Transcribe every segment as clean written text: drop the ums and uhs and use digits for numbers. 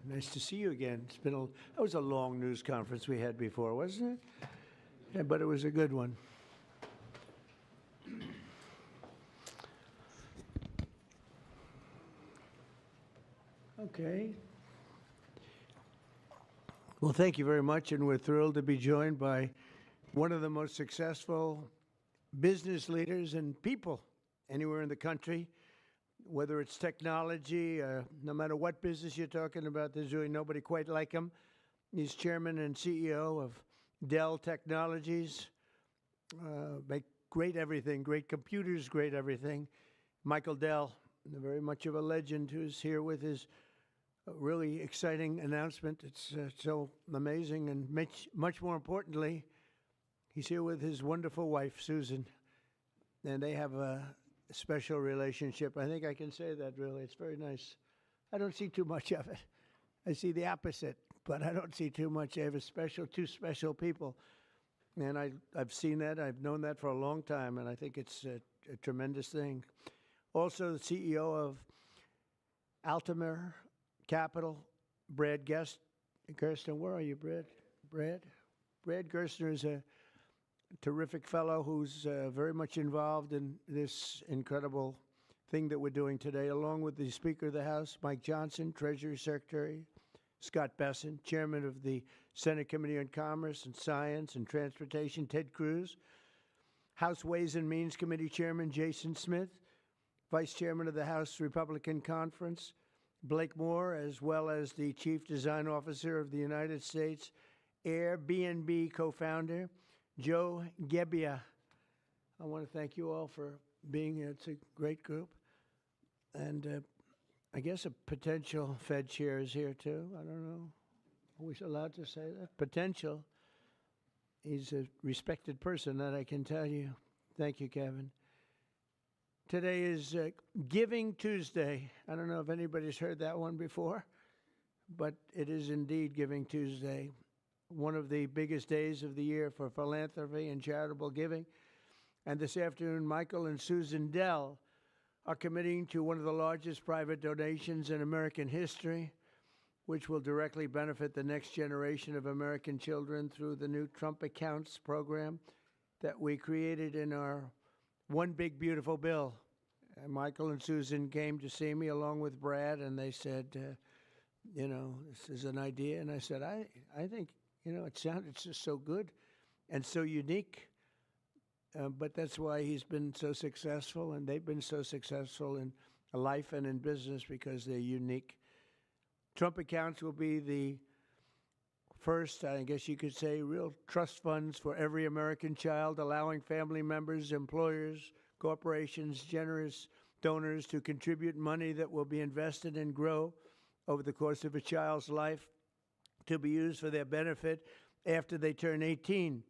Nice to see you again. That was a long news conference we had before, wasn't it? Yeah, but it was a good one. Okay. Well, thank you very much, and we're thrilled to be joined by one of the most successful business leaders and people anywhere in the country, whether it's technology, no matter what business you're talking about, there's really nobody quite like him. He's chairman and CEO of Dell Technologies, make great everything, great computers, great everything. Michael Dell, very much of a legend, who's here with his really exciting announcement. It's so amazing, and much more importantly, he's here with his wonderful wife, Susan, and they have a special relationship. I think I can say that, really. It's very nice. I don't see too much of it. I see the opposite, but I don't see too much. They have two special people, and I've seen that. I've known that for a long time, and I think it's a tremendous thing. Also, the CEO of Altamir Capital, Brad Gerstner. Where are you, Brad? Brad Gerstner is a terrific fellow who's very much involved in this incredible thing that we're doing today, along with the Speaker of the House, Mike Johnson, Treasury Secretary, Scott Bessent, Chairman of the Senate Committee on Commerce and Science and Transportation, Ted Cruz, House Ways and Means Committee Chairman Jason Smith, Vice Chairman of the House Republican Conference, Blake Moore, as well as the Chief Design Officer of the United States Airbnb co-founder, Joe Gebbia. I want to thank you all for being here. It's a great group. And I guess a potential Fed chair is here, too. I don't know. Are we allowed to say that? Potential. He's a respected person, that I can tell you. Thank you, Kevin. Today is Giving Tuesday. I don't know if anybody's heard that one before, but it is indeed Giving Tuesday, one of the biggest days of the year for philanthropy and charitable giving. And this afternoon, Michael and Susan Dell are committing to one of the largest private donations in American history, which will directly benefit the next generation of American children through the new Trump Accounts program that we created in our One Big Beautiful Bill. And Michael and Susan came to see me along with Brad, and they said, this is an idea. And I said, I think, it sounded just so good and so unique. But that's why he's been so successful, and they've been so successful in life and in business, because they're unique. Trump Accounts will be the first, I guess you could say, real trust funds for every American child, allowing family members, employers, corporations, generous donors to contribute money that will be invested and grow over the course of a child's life to be used for their benefit after they turn 18.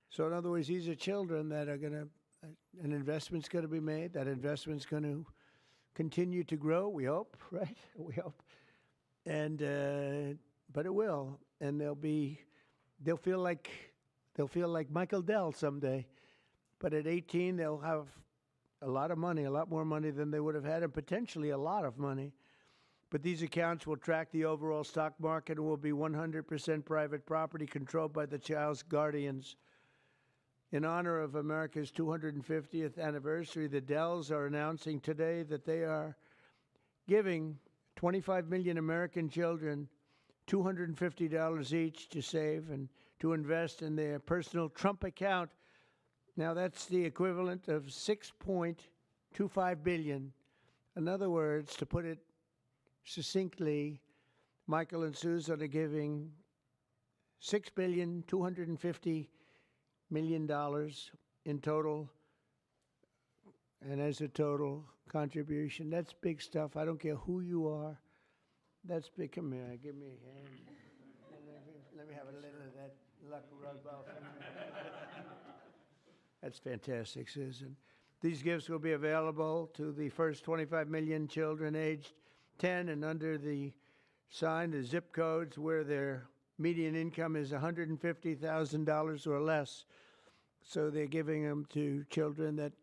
So in other words, these are children that are going to, an investment's going to be made. That investment's going to continue to grow, we hope, right? We hope. And, but it will. And they'll feel like Michael Dell someday. But at 18, they'll have a lot of money, a lot more money than they would have had, and potentially a lot of money. But these accounts will track the overall stock market and will be 100% private property controlled by the child's guardians. In honor of America's 250th anniversary, the Dells are announcing today that they are giving 25 million American children $250 each to save and to invest in their personal Trump account. Now, that's the equivalent of $6.25 billion. In other words, to put it succinctly, Michael and Susan are giving $6.25 billion in total, and as a total contribution. That's big stuff. I don't care who you are. That's big. Come here. Give me a hand. Let me have a little of that luck rub off. That's fantastic, Susan. These gifts will be available to the first 25 million children aged 10 and under the zip codes where their median income is $150,000 or less. So they're giving them to children that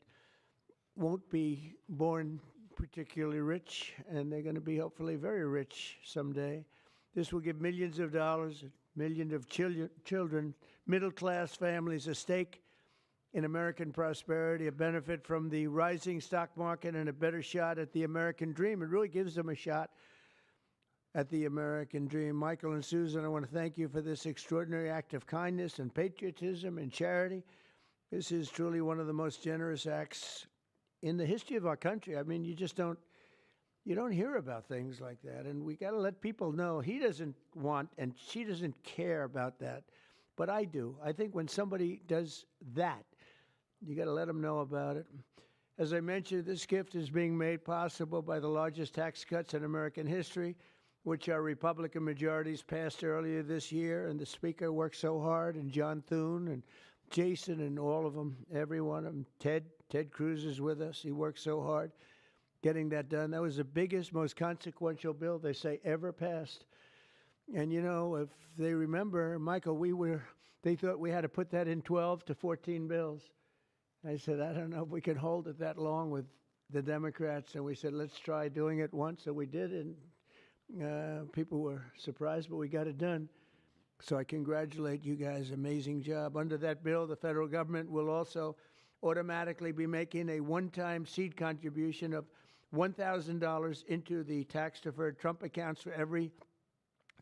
won't be born particularly rich, and they're going to be hopefully very rich someday. This will give millions of dollars, millions of children, middle-class families a stake in American prosperity, a benefit from the rising stock market, and a better shot at the American dream. It really gives them a shot at the American dream. Michael and Susan, I want to thank you for this extraordinary act of kindness and patriotism and charity. This is truly one of the most generous acts in the history of our country. I mean, you don't hear about things like that, and we got to let people know he doesn't want and she doesn't care about that, but I do. I think when somebody does that, you got to let them know about it. As I mentioned, this gift is being made possible by the largest tax cuts in American history, which our Republican majorities passed earlier this year, and the Speaker worked so hard, and John Thune and Jason and all of them, every one of them. Ted Cruz is with us. He worked so hard getting that done. That was the biggest, most consequential bill they say ever passed. And you know, if they remember, Michael, they thought we had to put that in 12 to 14 bills. I said, I don't know if we can hold it that long with the Democrats. And we said, let's try doing it once. So we did, and people were surprised, but we got it done. So I congratulate you guys. Amazing job. Under that bill, the federal government will also automatically be making a one-time seed contribution of $1,000 into the tax-deferred Trump accounts for every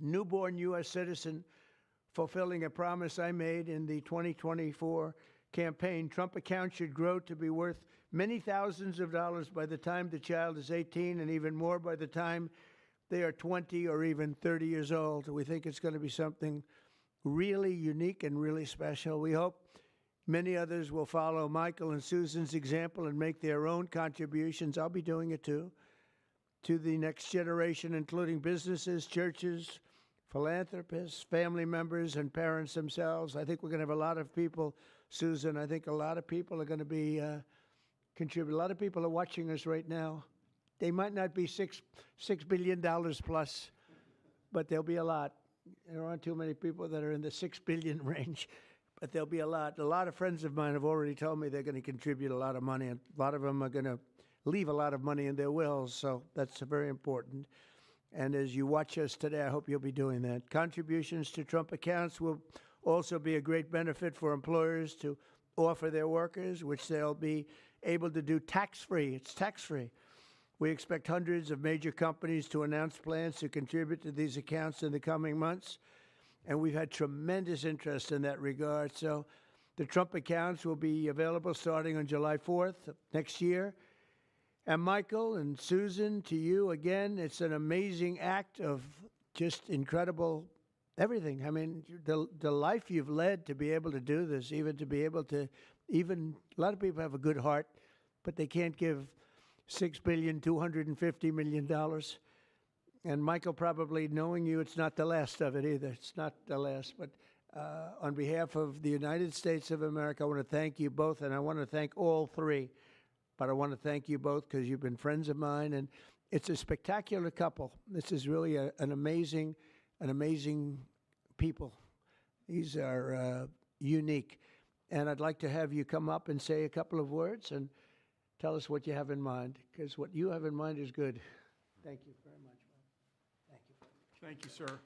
newborn U.S. citizen, fulfilling a promise I made in the 2024 campaign. Trump accounts should grow to be worth many thousands of dollars by the time the child is 18, and even more by the time they are 20 or even 30 years old. We think it's going to be something really unique and really special. We hope many others will follow Michael and Susan's example and make their own contributions. I'll be doing it too, to the next generation, including businesses, churches, philanthropists, family members, and parents themselves. I think we're going to have a lot of people, Susan. I think a lot of people are going to be contribute. A lot of people are watching us right now. They might not be $6 billion plus, but there'll be a lot. There aren't too many people that are in the 6 billion range, but there'll be a lot. A lot of friends of mine have already told me they're going to contribute a lot of money, and a lot of them are going to leave a lot of money in their wills, so that's very important. And as you watch us today, I hope you'll be doing that. Contributions to Trump accounts will also be a great benefit for employers to offer their workers, which they'll be able to do tax-free. It's tax-free. We expect hundreds of major companies to announce plans to contribute to these accounts in the coming months, and we've had tremendous interest in that regard. So the Trump accounts will be available starting on July 4th of next year. And Michael and Susan, to you again, it's an amazing act of just incredible everything. I mean, the life you've led to be able to do this, even to be able to, even a lot of people have a good heart, but they can't give $6.25 billion. And Michael, probably knowing you, it's not the last of it either. It's not the last. But on behalf of the United States of America, I want to thank you both, and I want to thank all three. But I want to thank you both because you've been friends of mine, and it's a spectacular couple. This is really an amazing people. These are unique. And I'd like to have you come up and say a couple of words and tell us what you have in mind, because what you have in mind is good. Thank you very much. Thank you. Thank you, sir.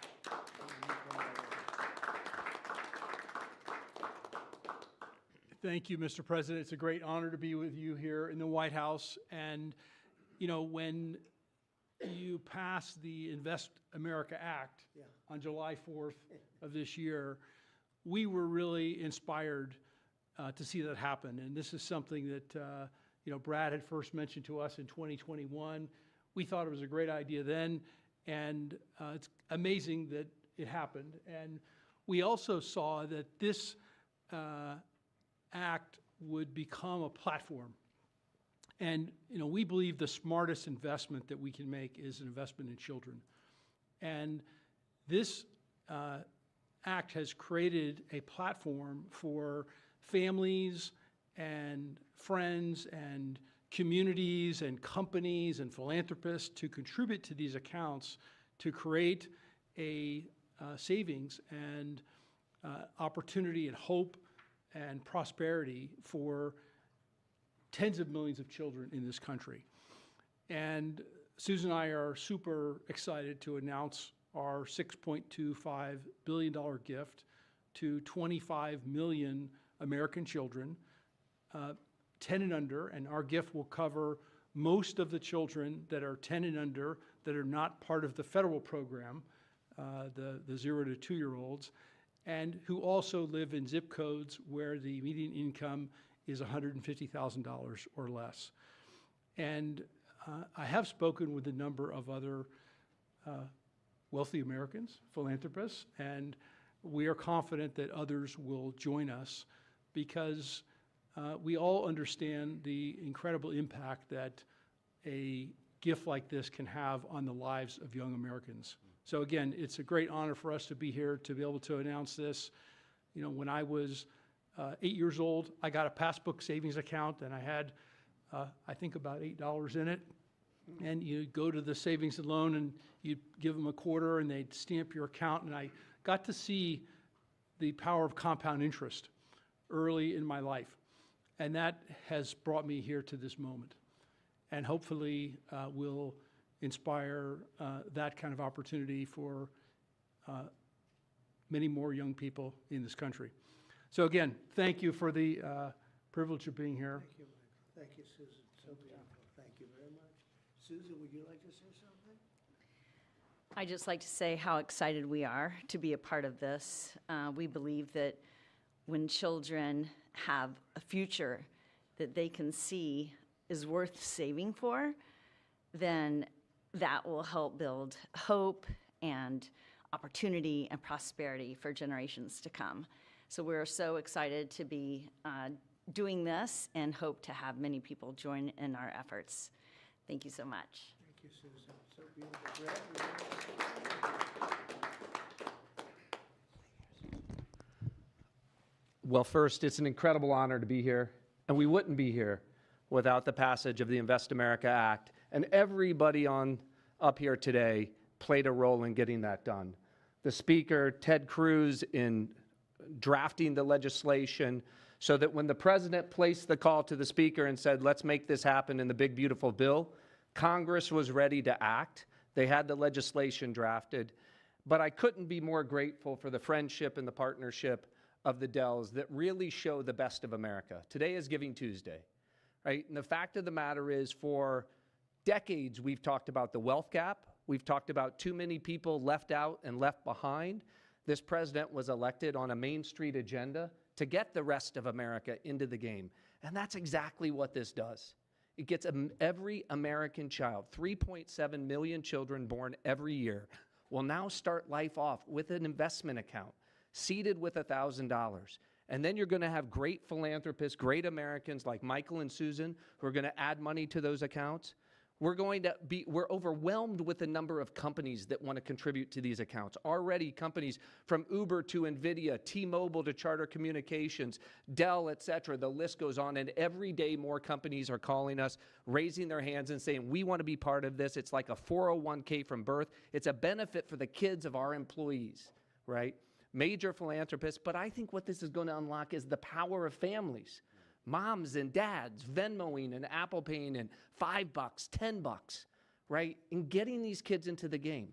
Thank you, Mr. President. It's a great honor to be with you here in the White House. And, you know, when you passed the Invest America Act on July 4th of this year, we were really inspired to see that happen. And this is something that, you know, Brad had first mentioned to us in 2021. We thought it was a great idea then, and it's amazing that it happened. And we also saw that this act would become a platform. And, you know, we believe the smartest investment that we can make is an investment in children. And this act has created a platform for families and friends and communities and companies and philanthropists to contribute to these accounts to create a savings and opportunity and hope and prosperity for tens of millions of children in this country. And Susan and I are super excited to announce our $6.25 billion gift to 25 million American children, 10 and under, and our gift will cover most of the children that are 10 and under that are not part of the federal program, the 0 to 2-year-olds, and who also live in zip codes where the median income is $150,000 or less. And I have spoken with a number of other wealthy Americans, philanthropists, and we are confident that others will join us because we all understand the incredible impact that a gift like this can have on the lives of young Americans. So again, it's a great honor for us to be here to be able to announce this. You know, when I was 8 years old, I got a passbook savings account and I had, I think about $8 in it. And you go to the savings and loan and you give them a quarter and they'd stamp your account. And I got to see the power of compound interest early in my life. And that has brought me here to this moment. And hopefully will inspire that kind of opportunity for many more young people in this country. So again, thank you for the privilege of being here. Thank you, Michael. Thank you, Susan. So beautiful. Thank you very much. Susan, would you like to say something? I'd just like to say how excited we are to be a part of this. We believe that when children have a future that they can see is worth saving for, then that will help build hope and opportunity and prosperity for generations to come. So we're so excited to be doing this and hope to have many people join in our efforts. Thank you so much. Thank you, Susan. So beautiful. Brad, Well, first, it's an incredible honor to be here, and we wouldn't be here without the passage of the Invest America Act, and everybody up here today played a role in getting that done. The Speaker, Ted Cruz, in drafting the legislation so that when the President placed the call to the Speaker and said, let's make this happen in the big, beautiful bill, Congress was ready to act. They had the legislation drafted, but I couldn't be more grateful for the friendship and the partnership of the Dells that really show the best of America. Today is Giving Tuesday, right? And the fact of the matter is, for decades, we've talked about the wealth gap. We've talked about too many people left out and left behind. This president was elected on a Main Street agenda to get the rest of America into the game. And that's exactly what this does. It gets every American child, 3.7 million children born every year, will now start life off with an investment account, seeded with $1,000. And then you're going to have great philanthropists, great Americans like Michael and Susan who are going to add money to those accounts. We're overwhelmed with the number of companies that want to contribute to these accounts. Already companies from Uber to NVIDIA, T-Mobile to Charter Communications, Dell, et cetera, the list goes on. And every day more companies are calling us, raising their hands and saying, we want to be part of this. It's like a 401k from birth. It's a benefit for the kids of our employees, right? Major philanthropists. But I think what this is going to unlock is the power of families. Moms and dads Venmoing and Apple Paying and $5, $10, right? And getting these kids into the game.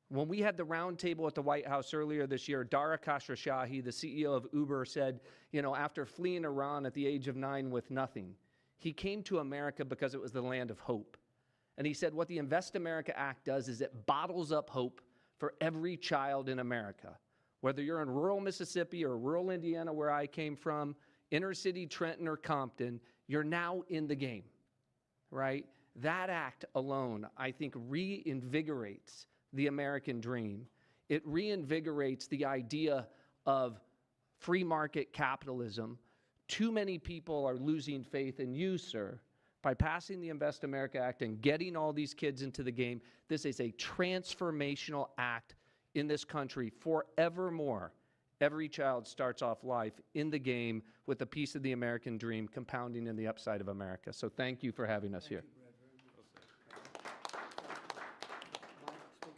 When we had the roundtable at the White House earlier this year, Dara Khosrowshahi, the CEO of Uber, said, you know, after fleeing Iran at the age of 9 with nothing, he came to America because it was the land of hope. And he said what the Invest America Act does is it bottles up hope for every child in America. Whether you're in rural Mississippi or rural Indiana, where I came from, inner city Trenton or Compton, you're now in the game, right? That act alone, I think, reinvigorates the American dream. It reinvigorates the idea of free market capitalism. Too many people are losing faith in you, sir. By passing the Invest America Act and getting all these kids into the game, this is a transformational act in this country forevermore. Every child starts off life in the game with a piece of the American dream compounding in the upside of America. So thank you for having us here. I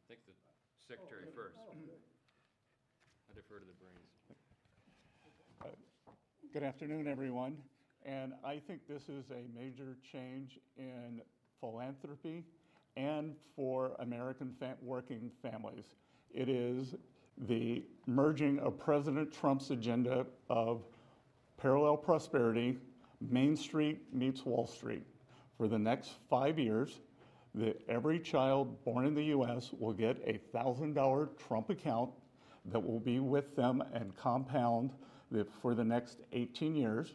think the secretary first. I defer to the brains. Good afternoon, everyone. And I think this is a major change in philanthropy and for American working families. It is the merging of President Trump's agenda of parallel prosperity, Main Street meets Wall Street. For the next 5 years, every child born in the U.S. will get a $1,000 Trump account that will be with them and compound for the next 18 years.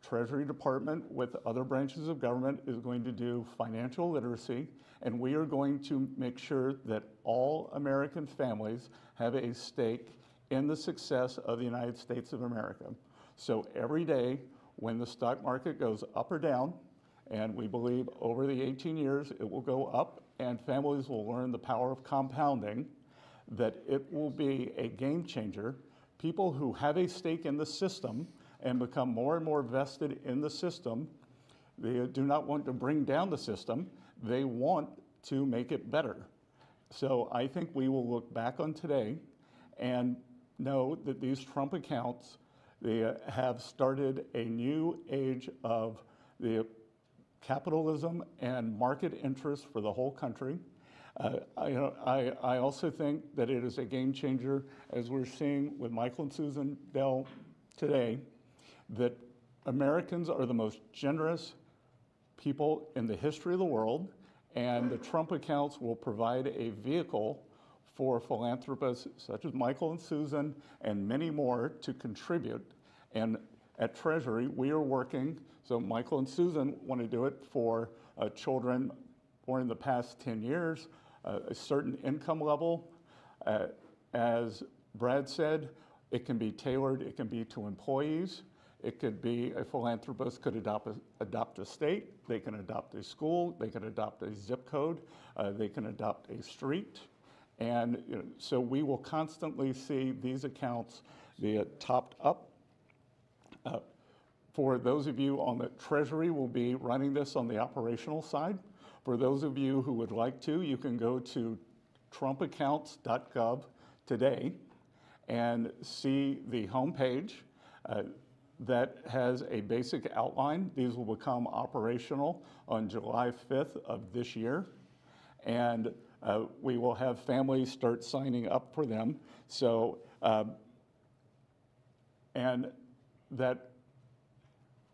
Treasury Department with other branches of government is going to do financial literacy, and we are going to make sure that all American families have a stake in the success of the United States of America. So every day when the stock market goes up or down, and we believe over the 18 years it will go up and families will learn the power of compounding, that it will be a game changer. People who have a stake in the system and become more and more vested in the system, they do not want to bring down the system, they want to make it better. So I think we will look back on today and know that these Trump accounts, they have started a new age of the capitalism and market interest for the whole country. I also think that it is a game changer, as we're seeing with Michael and Susan Dell today, that Americans are the most generous people in the history of the world, and the Trump accounts will provide a vehicle for philanthropists such as Michael and Susan and many more to contribute. And at Treasury, we are working, so Michael and Susan want to do it for children born in the past 10 years, a certain income level. As Brad said, it can be tailored, it can be to employees. It could be a philanthropist could adopt a state, they can adopt a school, they can adopt a zip code, they can adopt a street. And so we will constantly see these accounts be topped up. For those of you on the Treasury, will be running this on the operational side. For those of you who would like to, you can go to trumpaccounts.gov today and see the homepage that has a basic outline. These will become operational on July 5th of this year. And we will have families start signing up for them. So, and that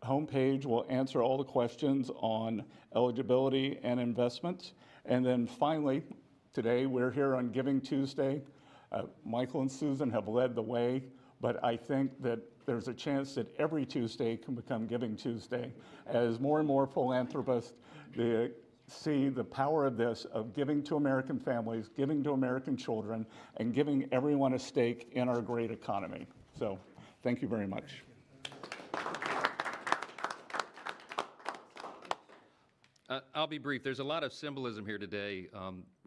homepage will answer all the questions on eligibility and investments. And then finally, today we're here on Giving Tuesday. Michael and Susan have led the way, but I think that there's a chance that every Tuesday can become Giving Tuesday as more and more philanthropists see the power of this, of giving to American families, giving to American children, and giving everyone a stake in our great economy. So thank you very much. I'll be brief. There's a lot of symbolism here today.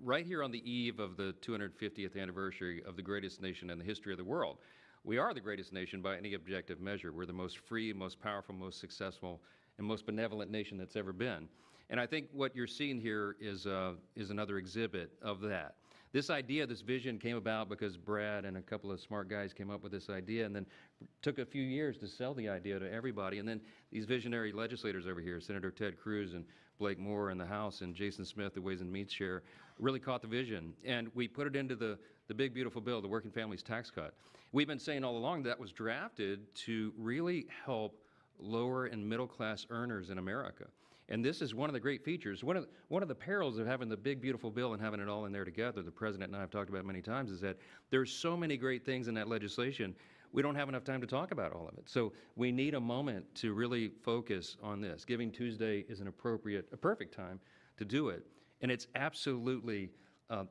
Right here on the eve of the 250th anniversary of the greatest nation in the history of the world. We are the greatest nation by any objective measure. We're the most free, most powerful, most successful, and most benevolent nation that's ever been. And I think what you're seeing here is another exhibit of that. This idea, this vision came about because Brad and a couple of smart guys came up with this idea and then took a few years to sell the idea to everybody. And then these visionary legislators over here, Senator Ted Cruz and Blake Moore in the House and Jason Smith, the Ways and Means Chair, really caught the vision. And we put it into the big, beautiful bill, the Working Families Tax Cut. We've been saying all along that was drafted to really help lower and middle class earners in America. And this is one of the great features. One of the perils of having the big, beautiful bill and having it all in there together, the President and I have talked about many times, is that there's so many great things in that legislation, we don't have enough time to talk about all of it. So we need a moment to really focus on this. Giving Tuesday is a perfect time to do it. And it's absolutely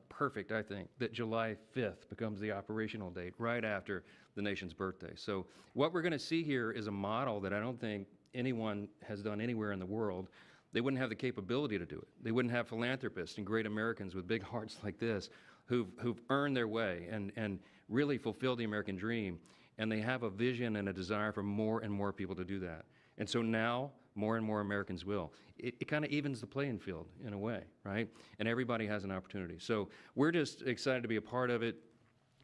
perfect, I think, that July 5th becomes the operational date right after the nation's birthday. So what we're going to see here is a model that I don't think anyone has done anywhere in the world. They wouldn't have the capability to do it. They wouldn't have philanthropists and great Americans with big hearts like this who've earned their way and really fulfilled the American dream. And they have a vision and a desire for more and more people to do that. And so now more and more Americans will. It kind of evens the playing field in a way, right? And everybody has an opportunity. So we're just excited to be a part of it,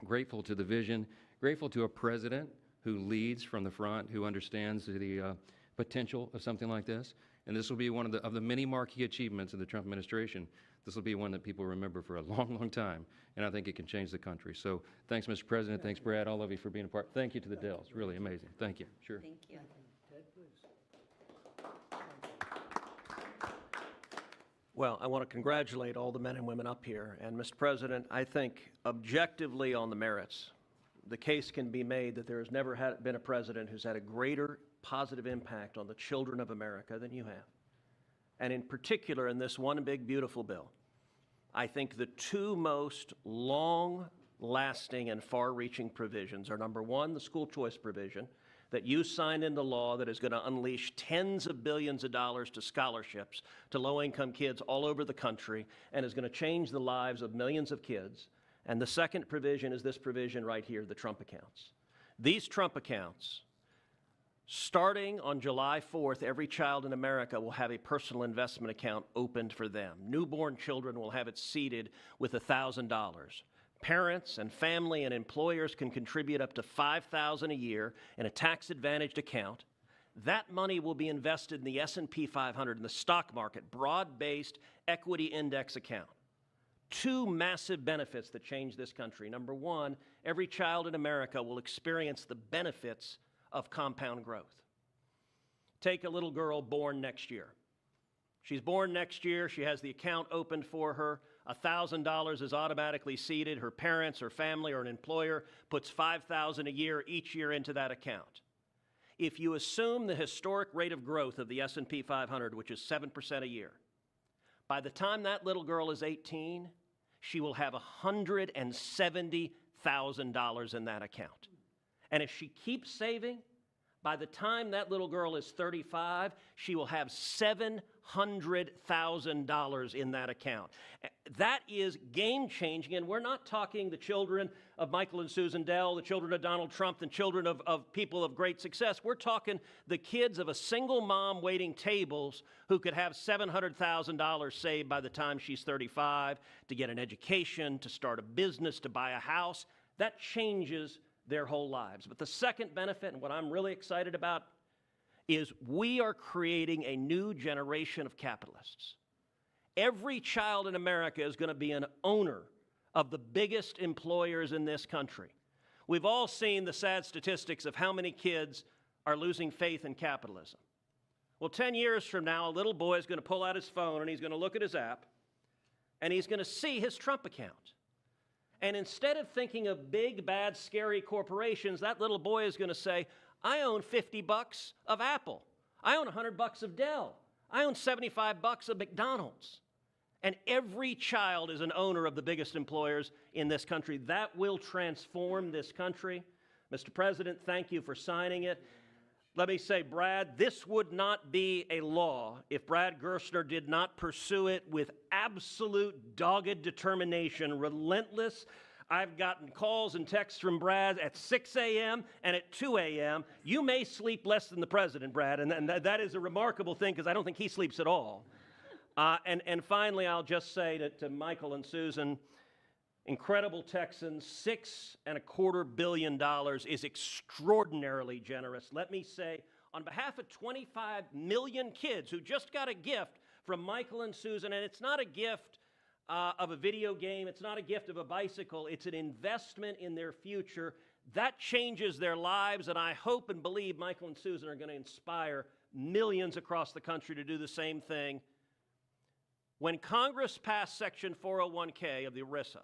grateful to the vision, grateful to a president who leads from the front, who understands the potential of something like this. And this will be one of the many marquee achievements of the Trump administration. This will be one that people remember for a long, long time, and I think it can change the country. So thanks, Mr. President. Thanks, Brad, all of you for being a part. Thank you to the Dells. Really amazing. Thank you. Sure. Thank you. Ted, please. Well, I want to congratulate all the men and women up here. And, Mr. President, I think objectively on the merits, the case can be made that there has never been a president who's had a greater positive impact on the children of America than you have. And in particular, in this one big, beautiful bill, I think the two most long-lasting and far-reaching provisions are, number one, the school choice provision that you signed into law that is going to unleash tens of billions of dollars to scholarships to low-income kids all over the country and is going to change the lives of millions of kids. And the second provision is this provision right here, the Trump accounts. These Trump accounts, starting on July 4th, every child in America will have a personal investment account opened for them. Newborn children will have it seeded with $1,000. Parents and family and employers can contribute up to $5,000 a year in a tax-advantaged account. That money will be invested in the S&P 500 in the stock market, broad-based equity index account. Two massive benefits that change this country. Number one, every child in America will experience the benefits of compound growth. Take a little girl born next year. She's born next year. She has the account opened for her. $1,000 is automatically seeded. Her parents or family or an employer puts $5,000 a year each year into that account. If you assume the historic rate of growth of the S&P 500, which is 7% a year, by the time that little girl is 18, she will have $170,000 in that account. And if she keeps saving, by the time that little girl is 35, she will have $700,000 in that account. That is game-changing, and we're not talking the children of Michael and Susan Dell, the children of Donald Trump, the children of people of great success. We're talking the kids of a single mom waiting tables who could have $700,000 saved by the time she's 35 to get an education, to start a business, to buy a house. That changes their whole lives. But the second benefit, and what I'm really excited about, is we are creating a new generation of capitalists. Every child in America is going to be an owner of the biggest employers in this country. We've all seen the sad statistics of how many kids are losing faith in capitalism. Well, 10 years from now, a little boy is going to pull out his phone and he's going to look at his app and he's going to see his Trump account. And instead of thinking of big, bad, scary corporations, that little boy is going to say, I own $50 of Apple. I own $100 of Dell. I own $75 of McDonald's. And every child is an owner of the biggest employers in this country. That will transform this country. Mr. President, thank you for signing it. Let me say, Brad, this would not be a law if Brad Gerstner did not pursue it with absolute dogged determination, relentless. I've gotten calls and texts from Brad at 6 a.m. and at 2 a.m. You may sleep less than the president, Brad, and that is a remarkable thing because I don't think he sleeps at all. And finally, I'll just say to Michael and Susan, incredible Texans, $6.25 billion is extraordinarily generous. Let me say, on behalf of 25 million kids who just got a gift from Michael and Susan, and it's not a gift of a video game, it's not a gift of a bicycle, it's an investment in their future. That changes their lives, and I hope and believe Michael and Susan are going to inspire millions across the country to do the same thing. When Congress passed Section 401k of the ERISA,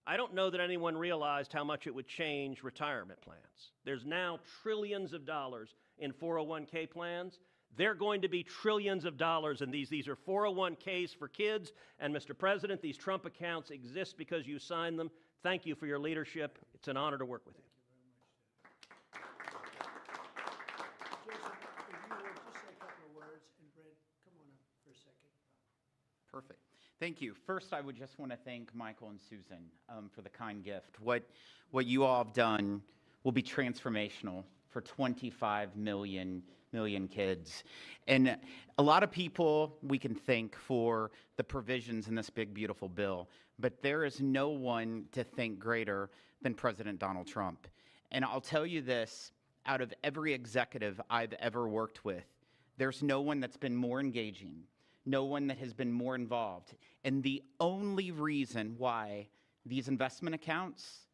I don't know that anyone realized how much it would change retirement plans. There's now trillions of dollars in 401k plans. They're going to be trillions of dollars in these. These are 401ks for kids. And Mr. President, these Trump accounts exist because you signed them. Thank you for your leadership. It's an honor to work with you. Joseph, if you would just say a couple of words, and Brad, come on up for a second. Perfect. Thank you. First, I would just want to thank Michael and Susan for the kind gift. What you all have done will be transformational for 25 million kids. And a lot of people we can thank for the provisions in this big, beautiful bill, but there is no one to thank greater than President Donald Trump. And I'll tell you this, out of every executive I've ever worked with, there's no one that's been more engaging, no one that has been more involved. And the only reason why these investment accounts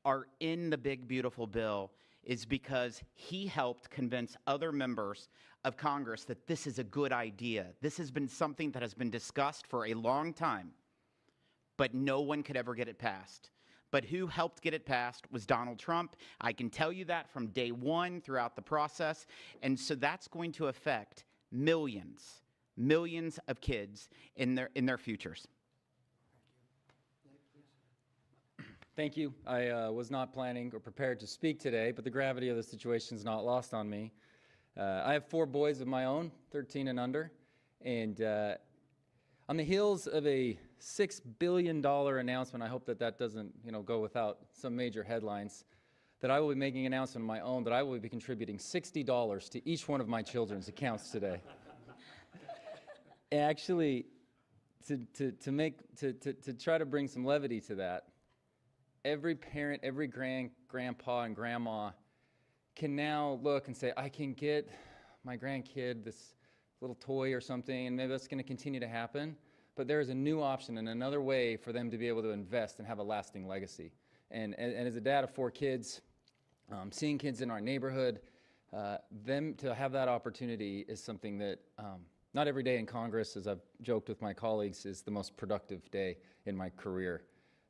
are in the big, beautiful bill is because he helped convince other members of Congress that this is a good idea. This has been something that has been discussed for a long time, but no one could ever get it passed. But who helped get it passed was Donald Trump. I can tell you that from day one throughout the process. And so that's going to affect millions of kids in their futures. Thank you. I was not planning or prepared to speak today, but the gravity of the situation is not lost on me. I have 4 boys of my own, 13 and under, and on the heels of a $6 billion announcement, I hope that that doesn't, go without some major headlines, that I will be making an announcement of my own that I will be contributing $60 to each one of my children's accounts today. Actually, to try to bring some levity to that, every parent, every grandpa and grandma can now look and say, I can get my grandkid this little toy or something, and maybe that's going to continue to happen. But there is a new option and another way for them to be able to invest and have a lasting legacy. And as a dad of 4 kids, seeing kids in our neighborhood, them to have that opportunity is something that not every day in Congress, as I've joked with my colleagues, is the most productive day in my career.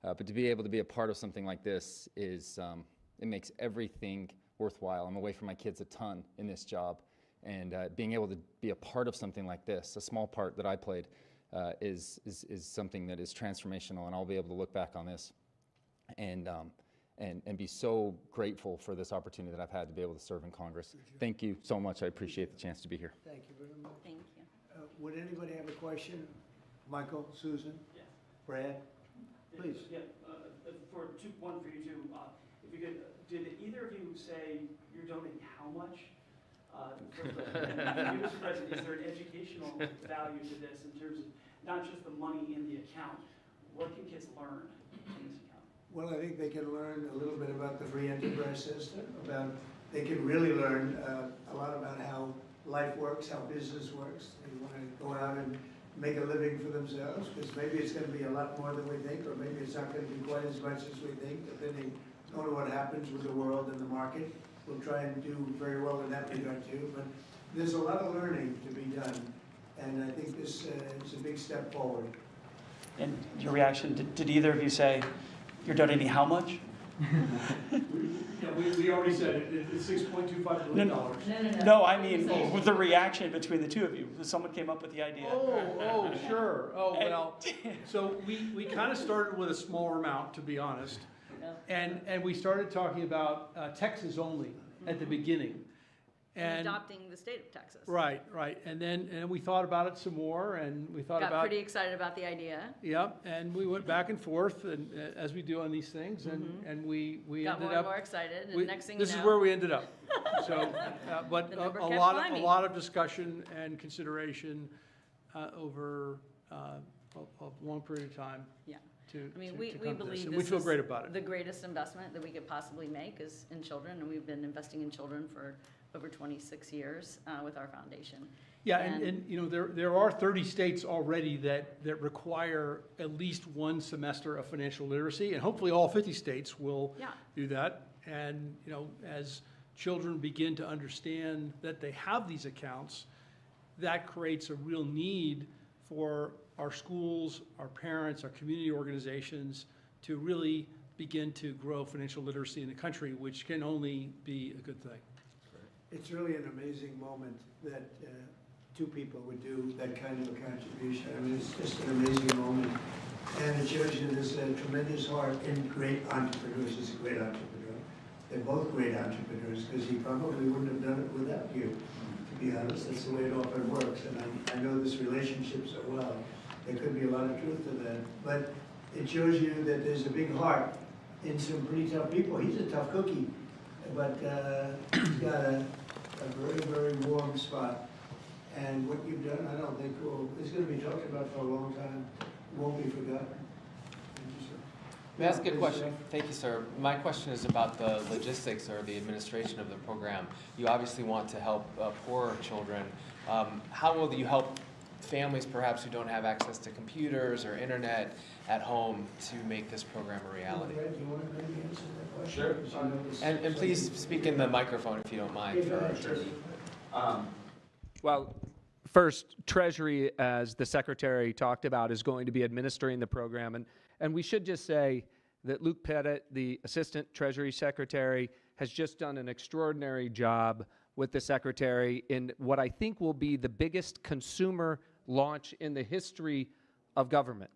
But to be able to be a part of something like this is, it makes everything worthwhile. I'm away from my kids a ton in this job, and being able to be a part of something like this, a small part that I played, is something that is transformational, and I'll be able to look back on this and be so grateful for this opportunity that I've had to be able to serve in Congress. Thank you so much. I appreciate the chance to be here. Thank you very much. Thank you. Would anybody have a question? Michael, Susan? Yeah. Brad? Please. Yeah, one for you two. If you could, did either of you say you're donating how much? Mr. President, is there an educational value to this in terms of not just the money in the account? What can kids learn from this account? Well, I think they can learn a little bit about the free enterprise system, they can really learn a lot about how life works, how business works. They want to go out and make a living for themselves, because maybe it's going to be a lot more than we think, or maybe it's not going to be quite as much as we think, depending on what happens with the world and the market. We'll try and do very well in that regard too, but there's a lot of learning to be done, and I think this is a big step forward. And your reaction, did either of you say you're donating how much? We already said it, it's $6.25 billion. No, I mean with the reaction between the two of you. Someone came up with the idea. Oh, sure. Oh, well, so we kind of started with a smaller amount, to be honest. And we started talking about Texas only at the beginning. And adopting the state of Texas. Right. And then we thought about it some more, and we thought Got pretty excited about the idea. Yep, and we went back and forth, and as we do on these things, and we Got ended more up. and more excited, and next thing you know. This is where we ended up. So, but The a number kept lot climbing. of discussion and consideration over a long period of time. Yeah. We We come to believe and we this feel is great about it. the greatest investment that we could possibly make is in children, and we've been investing in children for over 26 years with our foundation. Yeah, and there are 30 states already that require at least one semester of financial literacy, and hopefully all 50 states will do that. And as children begin to understand that they have these accounts, that creates a real need for our schools, our parents, our community organizations to really begin to grow financial literacy in the country, which can only be a good thing. It's really an amazing moment that 2 people would do that kind of a contribution. I mean, it's just an amazing moment. And it shows you there's a tremendous heart in great entrepreneurs. He's a great entrepreneur. They're both great entrepreneurs, because he probably wouldn't have done it without you, to be honest. That's the way it often works. And I know this relationship so well. There could be a lot of truth to that. But it shows you that there's a big heart in some pretty tough people. He's a tough cookie, but he's got a very, very warm spot. And what you've done, I don't think it's going to be talked about for a long time. It won't be forgotten. Thank you, sir. May I ask a question? Thank you, sir. My question is about the logistics or the administration of the program. You obviously want to help poorer children. How will you help families perhaps who don't have access to computers or internet at home to make this program a reality? Sure. And please speak in the microphone if you don't mind for our TV. Well, first, Treasury, as the Secretary talked about, is going to be administering the program. And we should just say that Luke Pettit, the Assistant Treasury Secretary, has just done an extraordinary job with the Secretary in what I think will be the biggest consumer launch in the history of government.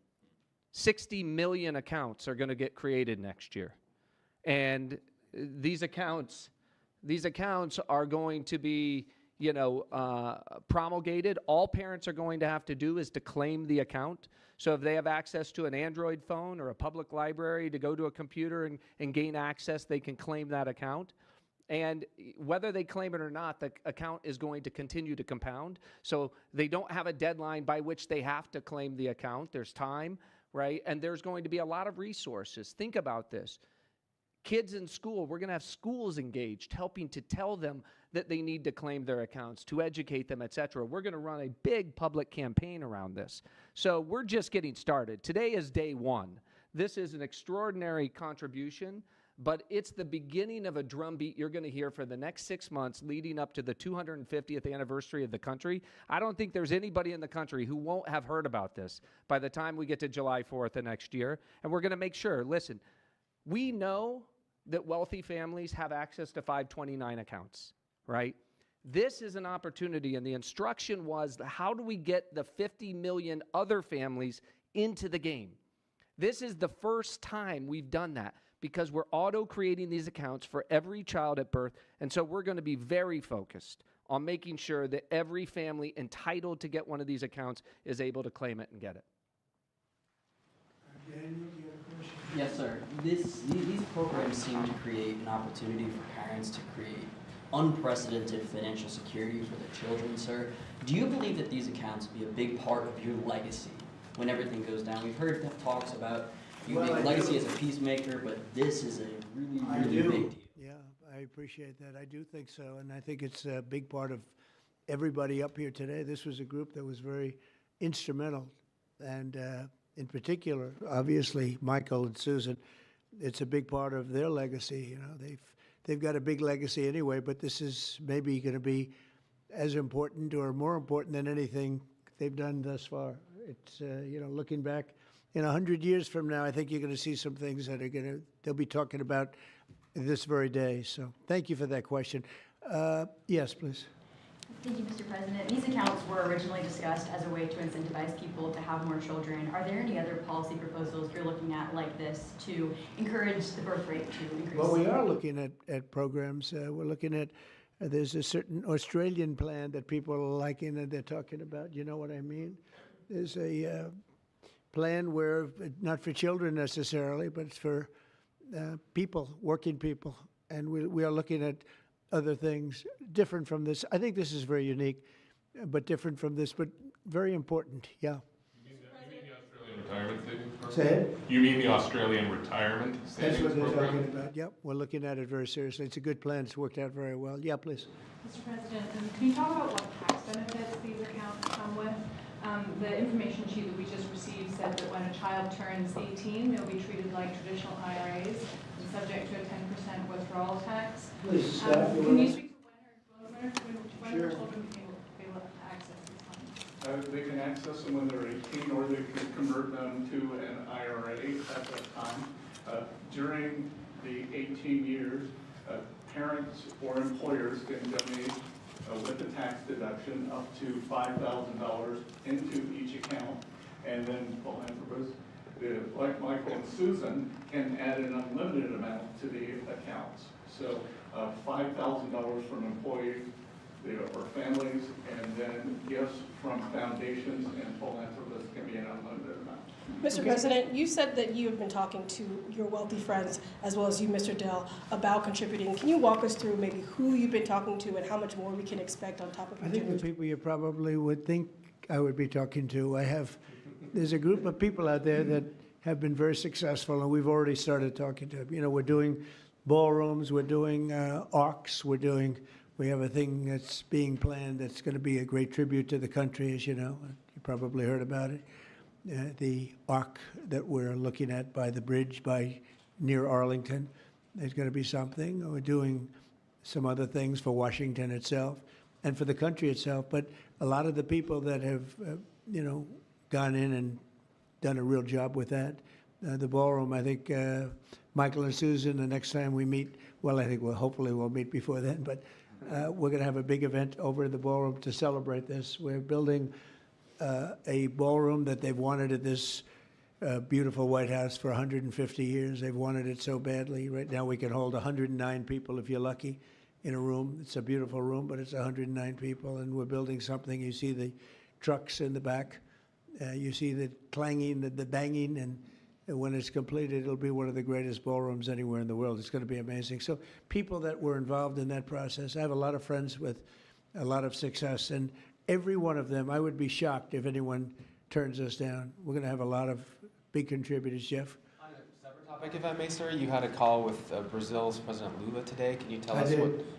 60 million accounts are going to get created next year. And these accounts are going to be, promulgated. All parents are going to have to do is to claim the account. So if they have access to an Android phone or a public library to go to a computer and gain access, they can claim that account. And whether they claim it or not, the account is going to continue to compound. So they don't have a deadline by which they have to claim the account. There's time, right? And there's going to be a lot of resources. Think about this. Kids in school, we're going to have schools engaged, helping to tell them that they need to claim their accounts, to educate them, et cetera. We're going to run a big public campaign around this. So we're just getting started. Today is day one. This is an extraordinary contribution, but it's the beginning of a drumbeat you're going to hear for the next 6 months leading up to the 250th anniversary of the country. I don't think there's anybody in the country who won't have heard about this by the time we get to July 4th of next year. And we're going to make sure, listen, we know that wealthy families have access to 529 accounts, right? This is an opportunity, and the instruction was, how do we get the 50 million other families into the game? This is the first time we've done that because we're auto-creating these accounts for every child at birth, and so we're going to be very focused on making sure that every family entitled to get one of these accounts is able to claim it and get it. Daniel, do you have a question? Yes, sir. These programs seem to create an opportunity for parents to create unprecedented financial security for their children, sir. Do you believe that these accounts will be a big part of your legacy when everything goes down? We've heard talks about you being legacy as a peacemaker, but this is a really big deal. Yeah, I appreciate that. I do think so, and I think it's a big part of everybody up here today. This was a group that was very instrumental, and in particular, obviously, Michael and Susan, it's a big part of their legacy. They've got a big legacy anyway, but this is maybe going to be as important or more important than anything they've done thus far. It's, looking back in 100 years from now, I think you're going to see some things that they'll be talking about this very day. So thank you for that question. Yes, please. Thank you, Mr. President. These accounts were originally discussed as a way to incentivize people to have more children. Are there any other policy proposals you're looking at like this to encourage the birth rate to increase? Well, we are looking at programs. We're looking at, there's a certain Australian plan that people are liking and they're talking about. You know what I mean? There's a plan where, not for children necessarily, but it's for people, working people. And we are looking at other things different from this. I think this is very unique, but different from this, but very important. Yeah. You mean the Australian retirement savings program? Say it? You mean the Australian retirement savings program? That's what they're talking about. Yep, we're looking at it very seriously. It's a good plan. It's worked out very well. Yeah, please. Mr. President, can you talk about what tax benefits these accounts come with? The information sheet that we just received said that when a child turns 18, they'll be treated like traditional IRAs and subject to a 10% withdrawal tax. Please, can you speak to when Sure. her children will be able to access these funds? They can access them when they're 18, or they can convert them to an IRA at that time. During the 18 years, parents or employers can donate with a tax deduction up to $5,000 into each account, and then philanthropists, like Michael and Susan, can add an unlimited amount to the accounts. So $5,000 from employees or families, and then gifts from foundations and philanthropists can be an unlimited amount. Mr. President, you said that you have been talking to your wealthy friends, as well as you, Mr. Dell, about contributing. Can you walk us through maybe who you've been talking to and how much more we can expect on top of I think the people you probably would think I would be talking to. There's a group of people out there that have been very successful, and we've already started talking to them. You know, we're doing ballrooms, we're doing arcs, we have a thing that's being planned that's going to be a great tribute to the country, as you know. You probably heard about it. The arc that we're looking at by the bridge near Arlington, there's going to be something. We're doing some other things for Washington itself and for the country itself. But a lot of the people that have, you know, gone in and done a real job with that. The ballroom, I think Michael and Susan, the next time we meet, well, I think hopefully we'll meet before then, but we're going to have a big event over in the ballroom to celebrate this. We're building a ballroom that they've wanted at this beautiful White House for 150 years. They've wanted it so badly. Right now we can hold 109 people if you're lucky in a room. It's a beautiful room, but it's 109 people, and we're building something. You see the trucks in the back. You see the clanging, the banging, and when it's completed, it'll be one of the greatest ballrooms anywhere in the world. It's going to be amazing. So people that were involved in that process, I have a lot of friends with a lot of success, and every one of them, I would be shocked if anyone turns us down. We're going to have a lot of big contributors. Jeff? On a separate topic, if I may, sir, you had a call with Brazil's President Lula today. Can you tell us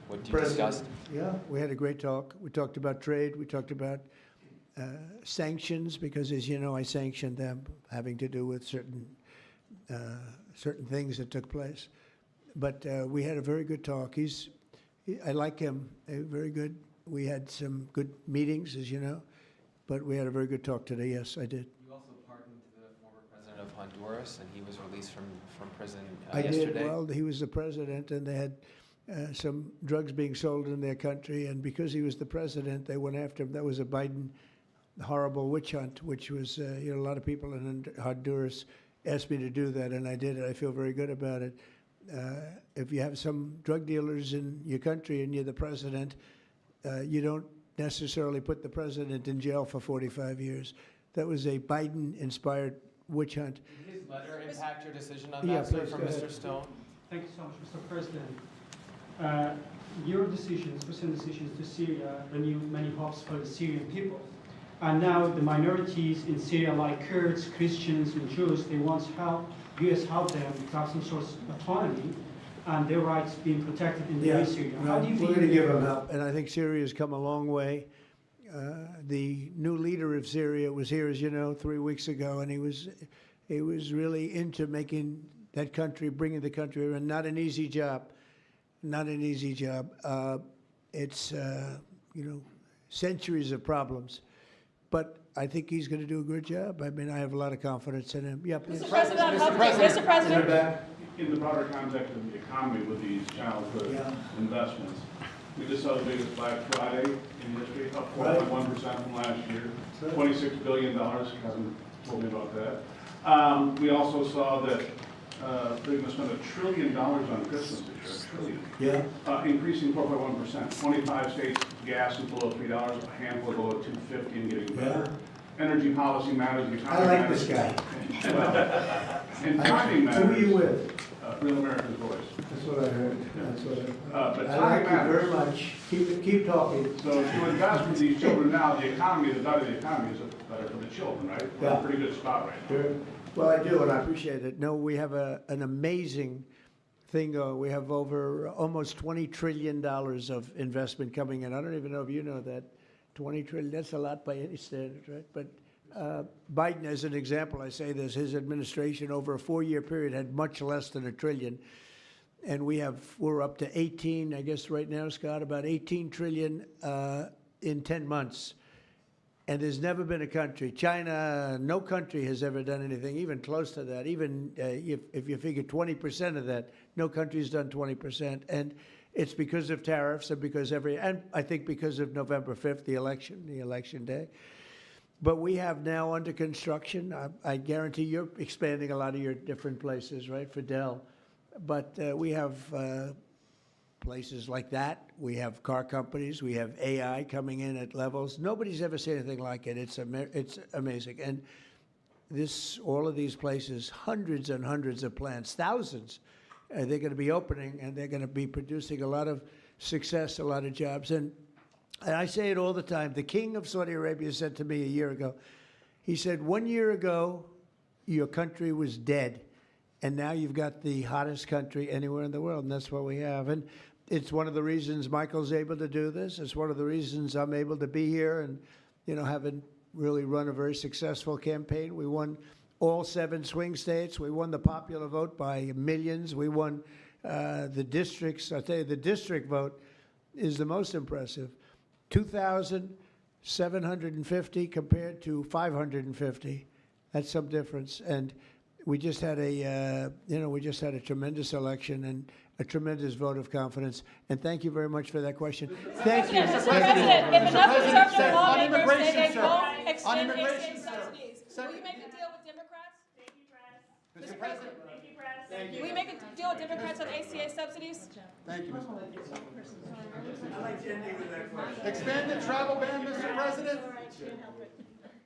what you discussed? Yeah, we had a great talk. We talked about trade. We talked about sanctions, because, as you know, I sanctioned them, having to do with certain things that took place. But we had a very good talk. I like him. Very good. We had some good meetings, as you know, but we had a very good talk today. Yes, I did. You also pardoned the former president of Honduras, and he was released from prison yesterday. I did. Well, he was the president, and they had some drugs being sold in their country, and because he was the president, they went after him. That was a Biden horrible witch hunt, which was, you know, a lot of people in Honduras asked me to do that, and I did it. I feel very good about it. If you have some drug dealers in your country and you're the president, you don't necessarily put the president in jail for 45 years. That was a Biden-inspired witch hunt. Did his letter impact your decision on that, sir, from Mr. Stone? Thank you so much, Mr. President. Your decisions, recent decisions to Syria, renewed many hopes for the Syrian people. And now the minorities in Syria, like Kurds, Christians, and Jews, they want help. U.S. help them to have some sort of autonomy and their rights being protected in the Syria. How do you feel? We're going to give them help, and I think Syria's come a long way. The new leader of Syria was here, as you know, 3 weeks ago, and he was really into making that country, bringing the country around. Not an easy job. Not an easy job. It's, you know, centuries of problems. But I think he's going to do a good job. I mean, I have a lot of confidence in him. Yeah, please. Mr. President. In the broader context of the economy with these childhood investments, we just saw the biggest Black Friday in history, up 4.1% from last year, $26 billion. Kevin told me about that. We also saw that they're going to spend $1 trillion on Christmas this year, $1 trillion. Yeah. Increasing 4.1%. 25 states, gas is below $3, a handful below $2.50 and getting better. Energy policy matters. I like this guy. And timing matters. Who are you with? Real America's Voice. That's what I heard. That's what But I time like matters. you very much. Keep talking. So to invest in these children now, the economy, the better the economy is, better for the children, right? We're in a pretty good spot right now. Sure. Well, I do, and I appreciate it. No, we have an amazing thing. We have over almost $20 trillion of investment coming in. I don't even know if you know that. 20 trillion, that's a lot by any standard, right? But Biden, as an example, I say this, his administration over a 4-year period had much less than $1 trillion. And we're up to 18, I guess right now, Scott, about 18 trillion in 10 months. And there's never been a country, China, no country has ever done anything even close to that. Even if you figure 20% of that, no country's done 20%. And it's because of tariffs and and I think because of November 5th, the election day. But we have now under construction, I guarantee you're expanding a lot of your different places, right, for Dell. But we have places like that. We have car companies. We have AI coming in at levels. Nobody's ever seen anything like it. It's amazing. And all of these places, hundreds and hundreds of plants, thousands, they're going to be opening, and they're going to be producing a lot of success, a lot of jobs. And I say it all the time. The king of Saudi Arabia said to me a year ago, he said, 1 year ago, your country was dead. And now you've got the hottest country anywhere in the world, and that's what we have. And it's one of the reasons Michael's able to do this. It's one of the reasons I'm able to be here and, you know, having really run a very successful campaign. We won all 7 swing states. We won the popular vote by millions. We won the districts. I'll tell you, the district vote is the most impressive. 2,750 compared to 550. That's some difference. And we just had a, we just had a tremendous election and a tremendous vote of confidence. And thank you very much for that question. Thank you. Mr. Thank President, you. if enough conservative on lawmakers say immigration, they sir. won't On extend immigration, ACA sir. subsidies, will you make a deal with Democrats? Mr. President. Thank you. Will you make a deal with Democrats on ACA subsidies? Thank you, Expand the travel ban, Mr. President.